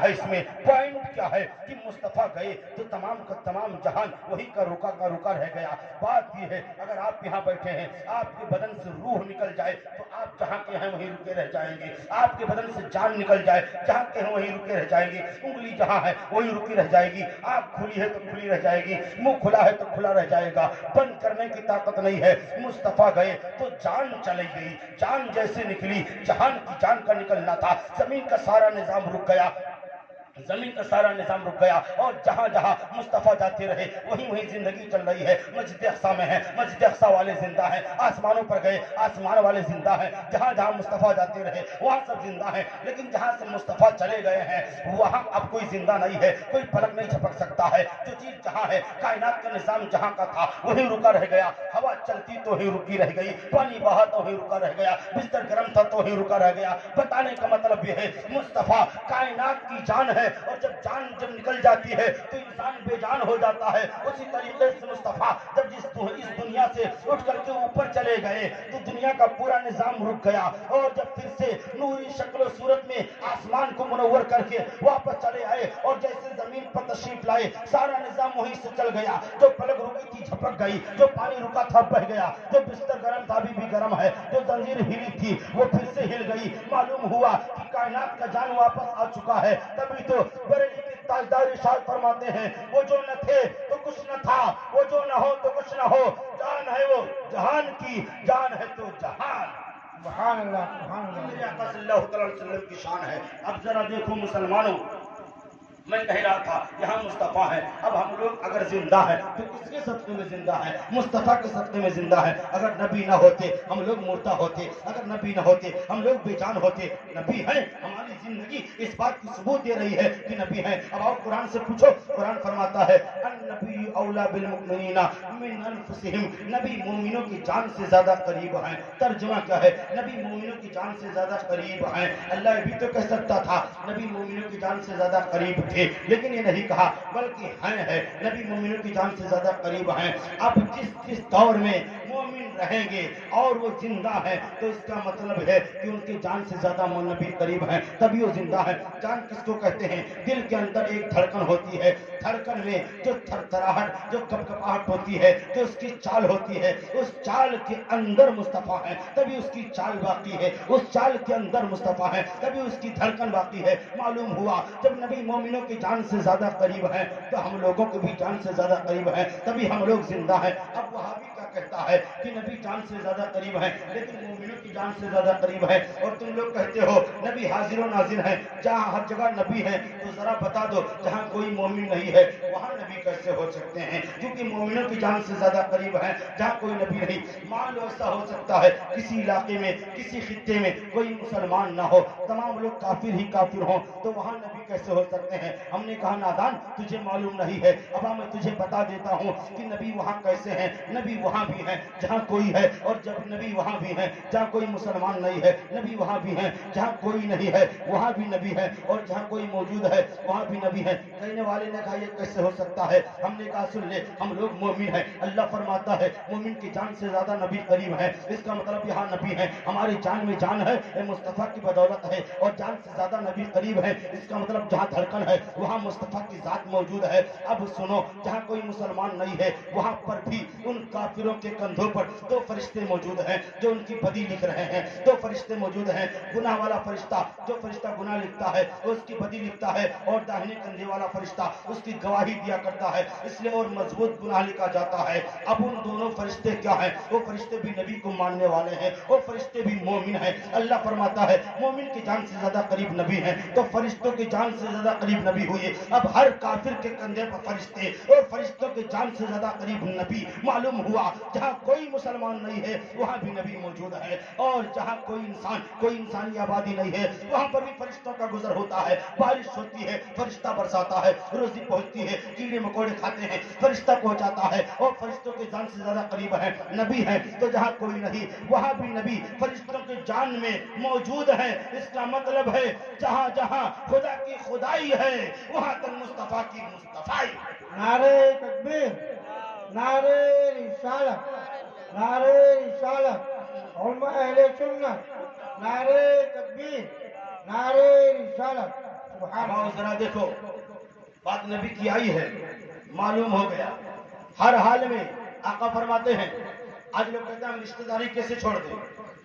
ہے اس میں پوائنٹ کیا ہے کہ مصطفیٰ گئے تو تمام کا تمام جہان وہی کا رکا رہ گیا. بات یہ ہے اگر آپ یہاں بیٹھے ہیں آپ کے بدن سے روح نکل جائے تو آپ جہاں کے ہیں وہیں رکے رہ جائیں گے. آپ کے بدن سے جان نکل جائے جہاں کے ہیں وہیں رکے رہ جائیں گے. انگلی جہاں ہے وہیں رکی رہ جائے گی. آنکھ کھلی ہے تو کھلی رہ جائے گی, منہ کھلا ہے تو کھلا رہ جائے گا. بند کرنے کی طاقت نہیں ہے. مصطفیٰ گئے تو جان چلی گئی. جان جیسے نکلی جہان کی جان کا نکلنا تھا. زمین کا سارا نظام رک گیا. زمین کا سارا نظام رک گیا اور جہاں جہاں مصطفیٰ جاتے رہے وہیں وہیں زندگی چل رہی ہے. مسجد اقصیٰ میں ہے, مسجد اقصیٰ والے زندہ ہیں. آسمانوں پر گئے, آسمان والے زندہ ہیں. جہاں جہاں مصطفیٰ جاتے رہے وہاں سب زندہ ہیں. لیکن جہاں سے مصطفیٰ چلے گئے ہیں وہاں اب کوئی زندہ نہیں ہے, کوئی پلک نہیں جھپک سکتا ہے. جو چیز جہاں ہے, کائنات کا نظام جہاں کا تھا وہیں رکا رہ گیا. ہوا چلتی تو وہیں رکی رہ گئی, پانی بہا تو وہیں رکا رہ گیا, بستر گرم تھا تو وہیں رکا رہ گیا. بتانے کا مطلب یہ ہے مصطفیٰ کائنات کی جان ہے, اور جب جان نکل جاتی ہے تو انسان بے جان ہو جاتا ہے. اسی طریقے سے مصطفیٰ جب اس دنیا سے اٹھ کر کے اوپر چلے گئے تو دنیا کا پورا نظام رک گیا. اور جب پھر سے نوری شکل و صورت میں آسمان کو منور کر کے واپس چلے آئے اور جیسے زمین پر تشریف لائے سارا نظام وہیں سے چل گیا. جو پلک رکی تھی جھپک گئی, جو پانی رکا تھا بہ گیا, جو بستر گرم تھا ابھی بھی گرم ہے, جو زنجیر ہلی تھی وہ پھر سے ہل گئی. معلوم ہوا کہ کائنات کا جان واپس آ چکا ہے. تبھی تو بریلی کے تاجدار ارشاد فرماتے ہیں وہ جو نہ تھے تو کچھ نہ تھا, وہ جو نہ ہو تو کچھ نہ ہو. جان ہے وہ جہان کی, جان ہے تو جہان. سبحان اللہ سبحان اللہ. میرے آقا صلی اللہ علیہ وسلم کی شان ہے. اب ذرا دیکھو مسلمانوں, میں کہہ رہا تھا یہاں مصطفیٰ ہے. اب ہم لوگ اگر زندہ ہیں تو کس کے صدقے میں زندہ ہے؟ مصطفیٰ کے صدقے میں زندہ ہے. اگر نبی نہ ہوتے ہم لوگ مردہ ہوتے, اگر نبی نہ ہوتے ہم لوگ بے جان ہوتے. نبی ہیں, ہماری زندگی اس بات کی ثبوت دے رہی ہے کہ نبی ہیں. اب آؤ قرآن سے پوچھو. قرآن فرماتا ہے النبی اولا بالمؤمنین من انفسہم, نبی مومنوں کی جان سے زیادہ قریب ہیں. ترجمہ کیا ہے؟ نبی مومنوں کی جان سے زیادہ قریب ہیں. اللہ بھی تو کہہ سکتا تھا نبی مومنوں کی جان سے زیادہ قریب تھے, لیکن یہ نہیں کہا بلکہ ہیں نبی مومنوں کی جان سے زیادہ قریب ہیں. اب جس دور میں مومن رہیں گے اور وہ زندہ ہیں تو اس کا مطلب ہے کہ ان کی جان سے زیادہ نبی قریب ہیں, تبھی وہ زندہ ہیں. جان کس کو کہتے ہیں؟ دل کے اندر ایک دھڑکن ہوتی ہے, دھڑکن میں جو تھرتھراہٹ, جو کپکپاہٹ ہوتی ہے, جو اس کی چال ہوتی ہے, اس چال کے اندر مصطفیٰ ہے تبھی اس کی چال باقی ہے. اس چال کے اندر مصطفیٰ ہے تبھی اس کی دھڑکن باقی ہے. معلوم ہوا جب نبی مومنوں کی جان سے زیادہ قریب ہیں تو ہم لوگوں کی بھی جان سے زیادہ قریب ہیں, تبھی ہم لوگ زندہ ہیں. اب وہابی کیا کہتا ہے کہ نبی جان سے زیادہ قریب ہیں لیکن مومنوں کی جان سے زیادہ قریب ہے, اور تم لوگ کہتے ہو نبی حاضر و ناظر ہیں. جہاں ہر جگہ نبی ہیں تو ذرا بتا دو جہاں کوئی مومن نہیں ہے وہاں نبی کیسے ہو سکتے ہیں؟ کیونکہ مومنوں کی جان سے زیادہ قریب ہیں جہاں کوئی نبی نہیں. مان لو ایسا ہو سکتا ہے کسی علاقے میں, کسی خطے میں کوئی مسلمان نہ ہو, تمام لوگ کافر ہی کافر ہوں, تو وہاں نبی کیسے ہو سکتے ہیں؟ ہم نے کہا نادان تجھے معلوم نہیں ہے, اب میں تجھے بتا دیتا ہوں کہ نبی وہاں کیسے ہیں. نبی وہاں بھی ہیں جہاں کوئی ہے, اور جب نبی وہاں بھی ہیں جہاں کوئی مسلمان نہیں ہے. نبی وہاں بھی ہیں جہاں کوئی نہیں ہے وہاں بھی نبی ہے, اور جہاں کوئی موجود ہے وہاں بھی نبی ہے. کہنے والے نے کہا یہ کیسے ہو سکتا ہے؟ ہم نے کہا سن لے, ہم لوگ مومن ہیں. اللہ فرماتا ہے مومن کی جان سے زیادہ نبی قریب ہے. اس کا مطلب یہاں نبی ہے, ہماری جان میں جان ہے, مصطفیٰ کی بدولت ہے, اور جان سے زیادہ نبی قریب ہے. اس کا مطلب جہاں دھڑکن ہے وہاں مصطفیٰ کی ذات موجود ہے. اب سنو, جہاں کوئی مسلمان نہیں ہے وہاں پر بھی ان کافروں کے کندھوں پر دو فرشتے موجود ہیں جو ان کی بدی لکھ رہے ہیں. دو فرشتے موجود ہیں, گناہ والا فرشتہ جو فرشتہ گناہ لکھتا ہے وہ اس کی بدی لکھتا ہے, اور داہنے کندھے والا فرشتہ اس کی گواہی دیا کرتا ہے, اس لیے اور مضبوط گناہ لکھا جاتا ہے. اب ان دونوں فرشتے کیا ہیں؟ وہ فرشتے بھی نبی کو ماننے والے ہیں, وہ فرشتے بھی مومن ہیں. اللہ فرماتا ہے مومن کی جان سے زیادہ قریب نبی ہیں تو فرشتوں کی جان سے زیادہ قریب نبی ہوئے. اب ہر کافر کے کندھے پر فرشتے اور فرشتوں کی جان سے زیادہ قریب نبی. معلوم ہوا جہاں کوئی مسلمان نہیں ہے وہاں بھی نبی موجود ہے, اور جہاں کوئی انسان, کوئی انسانی آبادی نہیں ہے وہاں پر بھی فرشتوں کا گزر ہوتا ہے. بارش ہوتی ہے فرشتہ برساتا ہے, روزی پہنچتی ہے, کیڑے مکوڑے کھاتے ہیں فرشتہ پہنچاتا ہے, اور فرشتوں کی جان سے زیادہ قریب ہے نبی ہے. تو جہاں کوئی نہیں وہاں بھی نبی فرشتوں کی جان میں موجود ہے. اس کا مطلب ہے جہاں جہاں خدا کی خدائی ہے وہاں تک مصطفیٰ کی مصطفائی. نعرہ تکبیر, نعرہ رسالت, نعرہ رسالت, علماء اہل سنت, نعرہ تکبیر, نعرہ رسالت. اب ذرا دیکھو بات نبی کی آئی ہے، معلوم ہو گیا ہر حال میں آقا فرماتے ہیں. آج لوگ کہتے ہیں ہم رشتہ داری کیسے چھوڑ دیں،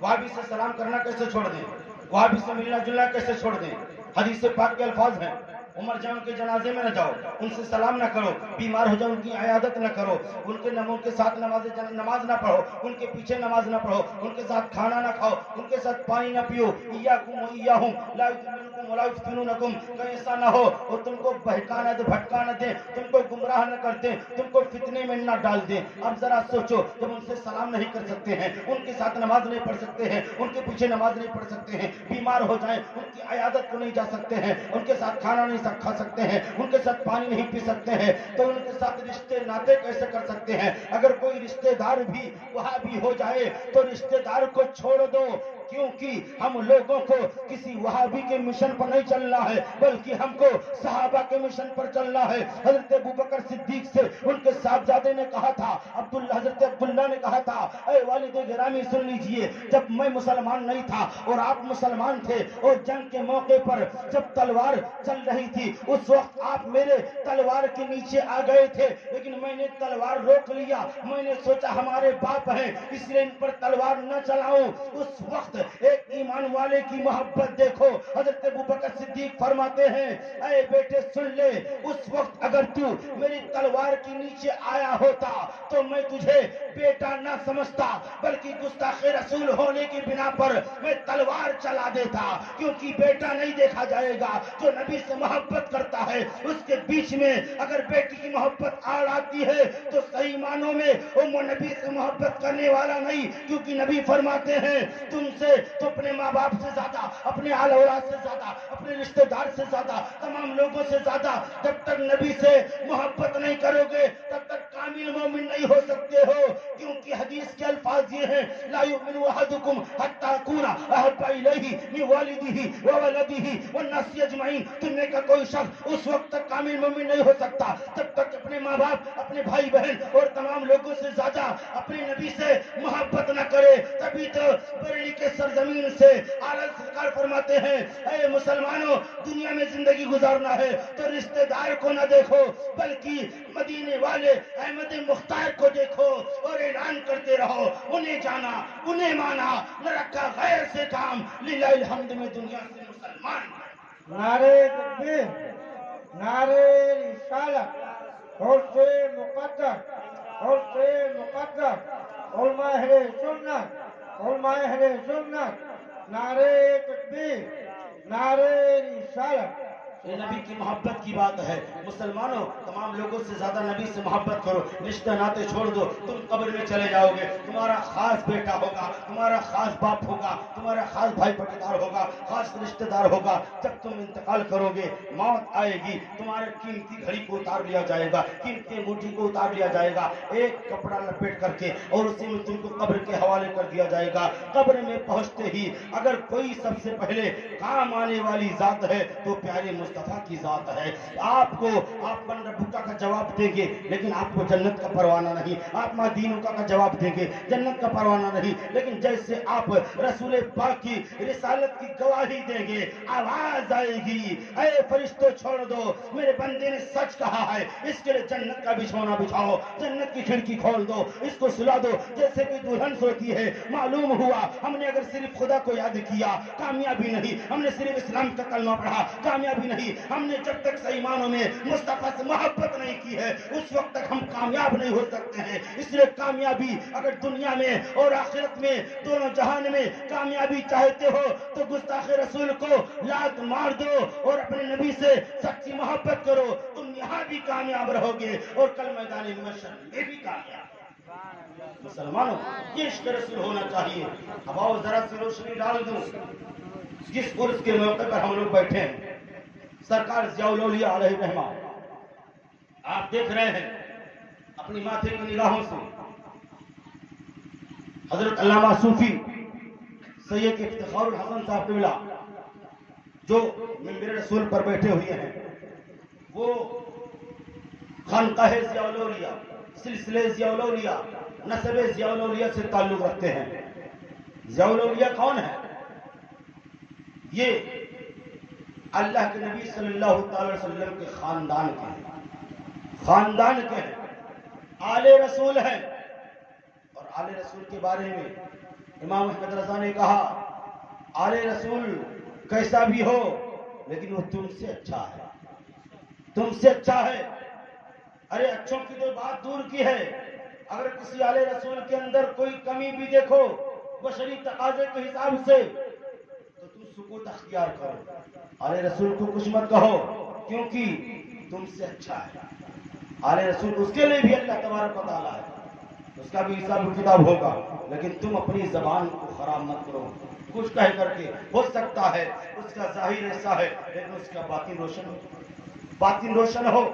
وہابی سے سلام کرنا کیسے چھوڑ دیں، وہابی سے ملنا جلنا کیسے چھوڑ دیں. حدیث پاک کے الفاظ ہیں، عمر جان کے جنازے میں نہ جاؤ، ان سے سلام نہ کرو، بیمار ہو جاؤ ان کی عیادت نہ کرو، ان کے ساتھ نماز نہ پڑھو، ان کے پیچھے نماز نہ پڑھو، ان کے ساتھ کھانا نہ کھاؤ، ان کے ساتھ پانی نہ پیو. ایاکم و ایاہم لا یفتنونکم ولا یفتنونکم، کہ ایسا نہ ہو وہ تم کو بہکا نہ دے، بھٹکا نہ دے، تم کو گمراہ نہ کر دیں، تم کو فتنے میں نہ ڈال دیں. اب ذرا سوچو، جب ان سے سلام نہیں کر سکتے ہیں، ان کے ساتھ نماز نہیں پڑھ سکتے ہیں، ان کے پیچھے نماز نہیں پڑھ سکتے ہیں، بیمار ہو جائیں ان کی عیادت کو نہیں جا سکتے ہیں، ان کے ساتھ کھانا نہیں کھا سکتے ہیں، ان کے ساتھ پانی نہیں پی سکتے ہیں، تو ان کے ساتھ رشتے ناطے کیسے کر سکتے ہیں؟ اگر کوئی رشتے دار بھی وہاں بھی ہو جائے تو رشتے دار کو چھوڑ دو، کیونکہ ہم لوگوں کو کسی وہابی کے مشن پر نہیں چلنا ہے، بلکہ ہم کو صحابہ کے مشن پر چلنا ہے. حضرت ابوبکر صدیق سے ان کے صاحبزادے نے کہا تھا، حضرت عبداللہ نے کہا تھا، اے والد گرامی سن لیجئے، جب میں مسلمان نہیں تھا اور آپ مسلمان تھے اور جنگ کے موقع پر جب تلوار چل رہی تھی اس وقت آپ میرے تلوار کے نیچے آ گئے تھے، لیکن میں نے تلوار روک لیا، میں نے سوچا ہمارے باپ ہیں اس لیے ان پر تلوار نہ چلاؤں. اس وقت ایک ایمان والے کی محبت دیکھو. حضرت ابوبکر صدیق فرماتے ہیں، اے بیٹے سن لے، اس وقت اگر تو میری تلوار کے نیچے آیا ہوتا تو میں تجھے بیٹا نہ سمجھتا، بلکہ گستاخ رسول ہونے کی بنا پر میں تلوار چلا دیتا، کیونکہ بیٹا نہیں دیکھا جائے گا. جو نبی سے محبت کرتا ہے اس کے بیچ میں اگر بیٹی کی محبت آڑ آتی ہے تو صحیح معنوں میں وہ نبی سے محبت کرنے والا نہیں، کیونکہ نبی فرماتے ہیں تم سے تو اپنے ماں باپ سے زیادہ، اپنے آل اولاد سے زیادہ، اپنے رشتہ دار سے زیادہ، تمام لوگوں سے زیادہ جب تک نبی سے محبت نہیں کرو گے تب تک کامل مومن نہیں ہو سکتے ہو. کیونکہ حدیث کے الفاظ یہ ہیں، لا یؤمن احدکم حتی اکون احب الیہ من والدہ وولدہ والناس اجمعین. تم میں کا کوئی شخص اس وقت تک کامل مومن نہیں ہو سکتا جب تک اپنے ماں باپ، اپنے بھائی بہن اور تمام لوگوں سے زیادہ اپنے نبی سے محبت نہ کرے. تبھی تو بریلی کے سرزمین سے اعلیٰ سرکار فرماتے ہیں، اے مسلمانوں، دنیا میں زندگی گزارنا ہے تو رشتہ دار کو نہ دیکھو بلکہ مدینے والے احمد مختار کو دیکھو اور اعلان کرتے رہو، انہیں جانا انہیں مانا، نہ رکھا غیر سے کام. للہ الحمد میں دنیا سے مسلمان. نعرہ تکبیر، نعرہ رسالت، حرف مقدس، حرف مقدس، علماء اہل سنت، علماء اہل سنت، نعرہ تکبیر، نعرہ رسالت. یہ نبی کی محبت کی بات ہے. مسلمانوں تمام لوگوں سے زیادہ نبی سے محبت کرو، رشتہ ناطے چھوڑ دو. تم قبر میں چلے جاؤ گے، تمہارا خاص بیٹا ہوگا، تمہارا خاص باپ ہوگا، تمہارا خاص بھائی پٹیدار ہوگا، خاص رشتہ دار ہوگا. جب تم انتقال کرو گے موت آئے گی، تمہارے قیمتی گھڑی کو اتار لیا جائے گا، قیمتی انگوٹھی کو اتار لیا جائے گا، ایک کپڑا لپیٹ کر کے، اور اسی میں تم کو قبر کے حوالے کر دیا جائے گا. قبر میں پہنچتے ہی اگر کوئی سب سے پہلے کام آنے والی ذات ہے تو پیارے مصطفیٰ کی ذات ہے. آپ کو آپ بن ربکا کا جواب دیں گے لیکن آپ کو جنت کا پروانہ نہیں، آپ مدینہ کا جواب دیں گے جنت کا پروانہ نہیں. لیکن جیسے آپ رسول پاک کی رسالت کی گواہی دیں گے آواز آئے گی، اے فرشتوں چھوڑ دو، میرے بندے نے سچ کہا ہے، اس کے لیے جنت کا بچھونا بچھاؤ، جنت کی کھڑکی کھول دو، اس کو سلا دو جیسے کہ دلہن سوتی ہے. معلوم ہوا ہم نے اگر صرف خدا کو یاد کیا کامیابی نہیں، ہم نے صرف اسلام کا کلمہ پڑھا کامیابی نہیں، ہم نے جب تک صحیح معنوں میں مصطفیٰ سے محبت نہیں کی ہے اس وقت تک ہم کامیاب نہیں ہو سکتے ہیں. اس لیے کامیابی اگر دنیا میں اور آخرت میں دونوں جہان میں کامیابی چاہتے ہو تو گستاخ رسول کو لات مار دو اور اپنے نبی سے سچی محبت کرو، تم یہاں بھی کامیاب رہو گے اور کل میدان محشر میں بھی کامیاب. مسلمانوں یہ عشق رسول ہونا چاہیے. اب آؤ ذرا سی روشنی ڈال دوں. جس عرس کے موقع پر ہم لوگ بیٹھے ہیں، سرکار ضیاء الاولیاء علیہ الرحمہ آپ دیکھ رہے ہیں اپنی ماتھے کی نگاہوں سے حضرت علامہ صوفی سید افتخار الحسن صاحب قبلہ جو منبر رسول پر بیٹھے ہوئے ہیں، وہ خانقاہ ضیاء الاولیاء، سلسلے ضیاء الاولیاء، نسب ضیاء الاولیاء سے تعلق رکھتے ہیں. ضیاء الاولیاء کون ہے؟ یہ اللہ کے نبی صلی اللہ تعالی وسلم کے خاندان کے ہیں، خاندان کے ہیں، آل رسول ہیں. اور آل رسول کے بارے میں امام احمد رضا نے کہا آل رسول کیسا بھی ہو لیکن وہ تم سے اچھا ہے، تم سے اچھا ہے. ارے اچھوں کی تو بات دور کی ہے، اگر کسی آل رسول کے اندر کوئی کمی بھی دیکھو بشری تقاضے کے حساب سے تو تم سکوت اختیار کرو، آل رسول کو کچھ مت کہو کیونکہ تم سے اچھا ہے. آل رسول اس کے لیے بھی اللہ تبارک و تعالیٰ ہے، اس کا بھی حساب و کتاب ہوگا، لیکن تم اپنی زبان کو خراب مت کرو کچھ کہہ کر کے. ہو سکتا ہے اس کا ظاہر ایسا ہے لیکن اس کا باطن روشن ہو، باطن روشن ہو.